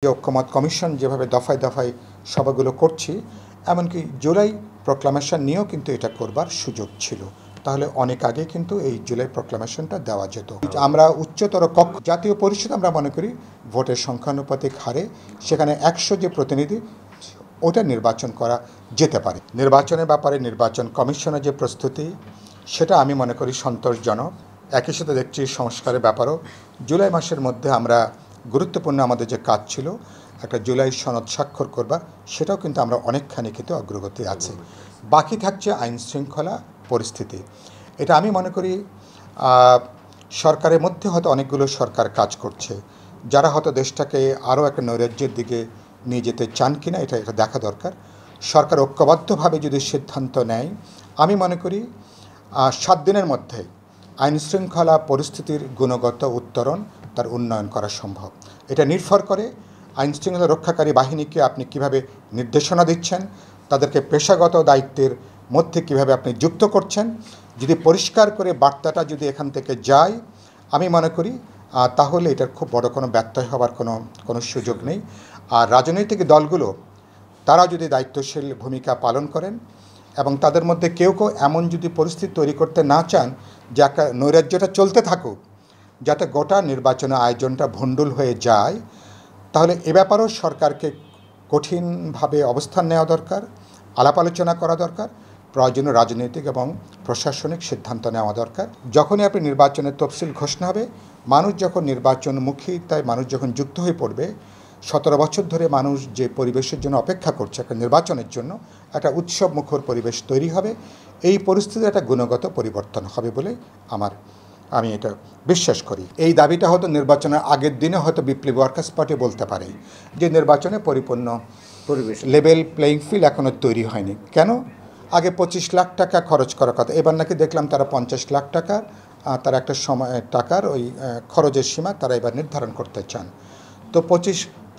যে ঐক্যমত কমিশন যেভাবে দফায় দফায় সভাগুলো করছি, এমনকি জুলাই প্রক্লামেশন নিয়েও কিন্তু এটা করবার সুযোগ ছিল। তাহলে অনেক আগে কিন্তু এই জুলাই প্রক্লামেশনটা দেওয়া যেত। আমরা উচ্চতর কক্ষ জাতীয় পরিষদ আমরা মনে করি ভোটের সংখ্যানুপাতিক হারে সেখানে 100 যে প্রতিনিধি ওটা নির্বাচন করা যেতে পারে। নির্বাচনের ব্যাপারে নির্বাচন কমিশনের যে প্রস্তুতি সেটা আমি মনে করি সন্তোষজনক। একই সাথে দেখছি সংস্কারের ব্যাপারও জুলাই মাসের মধ্যে আমরা গুরুত্বপূর্ণ আমাদের যে কাজ ছিল একটা জুলাই সনদ স্বাক্ষর করবার, সেটাও কিন্তু আমরা অনেকখানি কিন্তু অগ্রগতি আছে। বাকি থাকছে আইন শৃঙ্খলা পরিস্থিতি। এটা আমি মনে করি সরকারের মধ্যে হয়তো অনেকগুলো সরকার কাজ করছে, যারা হয়তো দেশটাকে আরও একটা নৈরাজ্যের দিকে নিয়ে যেতে চান কিনা এটা দেখা দরকার। সরকার ঐক্যবদ্ধভাবে যদি সিদ্ধান্ত নেয়, আমি মনে করি 7 দিনের মধ্যে আইন শৃঙ্খলা পরিস্থিতির গুণগত উত্তরণ তার উন্নয়ন করা সম্ভব। এটা নির্ভর করে আইন শৃঙ্খলা রক্ষাকারী বাহিনীকে আপনি কিভাবে নির্দেশনা দিচ্ছেন, তাদেরকে পেশাগত দায়িত্বের মধ্যে কিভাবে আপনি যুক্ত করছেন। যদি পরিষ্কার করে বার্তাটা যদি এখান থেকে যায়, আমি মনে করি তাহলে এটার খুব বড় কোনো ব্যত্যয় হওয়ার কোনো সুযোগ নেই। আর রাজনৈতিক দলগুলো তারা যদি দায়িত্বশীল ভূমিকা পালন করেন এবং তাদের মধ্যে কেউ এমন যদি পরিস্থিতি তৈরি করতে না চান যে একটা নৈরাজ্যটা চলতে থাকুক, যাতে গোটা নির্বাচনের আয়োজনটা ভণ্ডুল হয়ে যায়, তাহলে এ ব্যাপারেও সরকারকে কঠিনভাবে অবস্থান নেওয়া দরকার, আলাপ আলোচনা করা দরকার, প্রয়োজনীয় রাজনৈতিক এবং প্রশাসনিক সিদ্ধান্ত নেওয়া দরকার। যখনই আপনি নির্বাচনের তফসিল ঘোষণা হবে, মানুষ যখন নির্বাচনমুখী, তাই মানুষ যখন যুক্ত হয়ে পড়বে, 17 বছর ধরে মানুষ যে পরিবেশের জন্য অপেক্ষা করছে একটা নির্বাচনের জন্য, একটা উৎসব মুখর পরিবেশ তৈরি হবে। এই পরিস্থিতিতে একটা গুণগত পরিবর্তন হবে বলে আমি এটা বিশ্বাস করি। এই দাবিটা হয়তো নির্বাচনের আগের দিনে হয়তো বিপ্লবী ওয়ার্কার্স পার্টি বলতে পারে যে নির্বাচনে পরিপূর্ণ পরিবেশ লেভেল প্লেইং ফিল্ড এখনও তৈরি হয়নি। কেন? আগে 25 লাখ টাকা খরচ করার কথা, এবার নাকি দেখলাম তারা 50 লাখ টাকার তারা একটা সময় টাকার ওই খরচের সীমা তারা এবার নির্ধারণ করতে চান। তো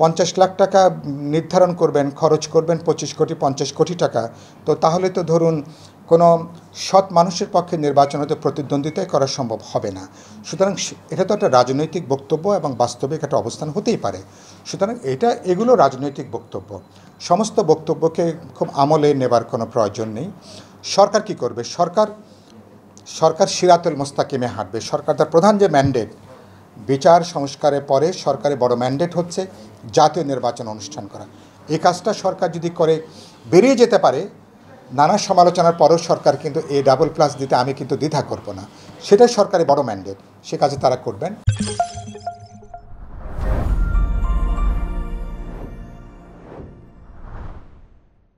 50 লাখ টাকা নির্ধারণ করবেন, খরচ করবেন 50 কোটি টাকা। তো তাহলে তো ধরুন কোনো সৎ মানুষের পক্ষে নির্বাচনে প্রতিদ্বন্দ্বিতাই করা সম্ভব হবে না। সুতরাং এটা তো একটা রাজনৈতিক বক্তব্য এবং বাস্তবিক একটা অবস্থান হতেই পারে। সুতরাং এগুলো রাজনৈতিক বক্তব্য, সমস্ত বক্তব্যকে খুব আমলে নেবার কোনো প্রয়োজন নেই। সরকার কি করবে? সরকার সিরাতুল মুস্তাকিমে হাঁটবে। সরকার তার প্রধান যে ম্যান্ডেট, বিচার সংস্কারের পরে সরকারের বড় ম্যান্ডেট হচ্ছে জাতীয় নির্বাচন অনুষ্ঠান করা। এই কাজটা সরকার যদি করে বেরিয়ে যেতে পারে, নানা সমালোচনার পরেও সরকার কিন্তু A++ দিতে আমি কিন্তু দ্বিধা করব না। সেটাই সরকারের বড় ম্যান্ডেট, সে কাজে তারা করবেন।